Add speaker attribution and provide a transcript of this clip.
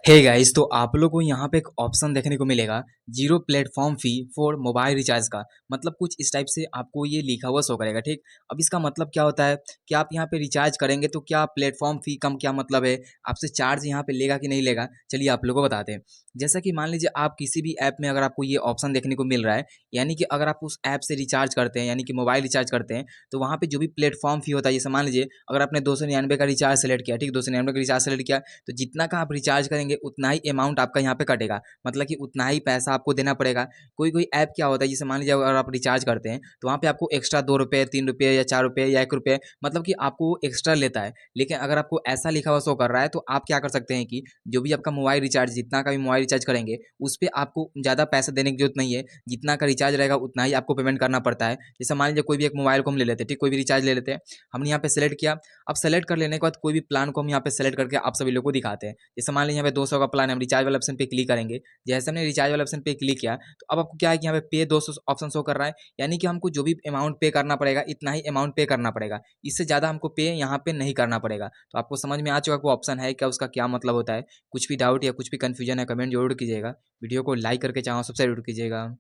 Speaker 1: Hey guys, तो आप लोग को यहाँ पे एक ऑप्शन देखने को मिलेगा zero platform fee for mobile recharge का। मतलब कुछ इस टाइप से आपको ये लिखा हुआ शो करेगा। ठीक, अब इसका मतलब क्या होता है कि आप यहाँ पे रिचार्ज करेंगे तो क्या प्लेटफॉर्म फी कम क्या मतलब है, आपसे चार्ज यहाँ पे लेगा कि नहीं लेगा। चलिए आप लोगों को बताते हैं। जैसा कि मान लीजिए आप किसी भी ऐप में अगर आपको ये ऑप्शन देखने को मिल रहा है, यानी कि अगर आप उस ऐप से रिचार्ज करते हैं, यानी कि मोबाइल रिचार्ज करते हैं, तो वहाँ पे जो भी प्लेटफॉर्म फी होता है, जैसे मान लीजिए अगर आपने 299 का रिचार्ज सेलेक्ट किया, ठीक, 299 का रिचार्ज सेलेक्ट किया, तो जितना का आप रिचार्ज करेंगे उतना ही अमाउंट आपका यहाँ पे कटेगा। मतलब कि उतना ही पैसा आपको देना पड़ेगा। कोई-कोई ऐप क्या होता है, जैसे मान लीजिए अगर आप रिचार्ज करते हैं, तो वहाँ पे आपको एक्स्ट्रा ₹2, ₹3 या ₹4 या ₹1, मतलब कि आपको एक्स्ट्रा लेता है। लेकिन अगर आपको ऐसा लिखा हुआ शो कर रहा है, तो आप क्या कर सकते हैं कि जो भी आपका मोबाइल रिचार्ज, जितना का भी मोबाइल रिचार्ज करेंगे, उस पे आपको ज़्यादा पैसा देने की ज़रूरत नहीं है। जितना का रिचार्ज रहेगा उतना ही आपको पेमेंट करना पड़ता है। जैसे मान लीजिए कोई भी एक मोबाइल को हम ले लेते हैं, ठीक, कोई भी रिचार्ज ले लेते हैं। हमने यहाँ पे सेलेक्ट किया। अब सेलेक्ट कर लेने के बाद कोई भी प्लान को हम यहाँ पे सेलेक्ट करके आप सभी लोगों को दिखाते हैं। जैसे मान लीजिए यहाँ पे 200 का प्लान है, हम रिचार्ज वाले ऑप्शन पे क्लिक करेंगे। जैसे हमने रिचार्ज वाले ऑप्शन पे क्लिक किया, तो अब आपको क्या है कि यहाँ पे पे 200 ऑप्शन शो कर रहा है, यानी कि हमको जो भी अमाउंट पे करना पड़ेगा इतना ही अमाउंट पे करना पड़ेगा। इससे ज़्यादा हमको पे यहाँ पे नहीं करना पड़ेगा। तो आपको समझ में आ चुका वो ऑप्शन है क्या, उसका क्या मतलब होता है। कुछ भी डाउट या कुछ भी कन्फ्यूजन है, कमेंट जरूर कीजिएगा। वीडियो को लाइक करके चैनल सब्सक्राइब जरूर कीजिएगा।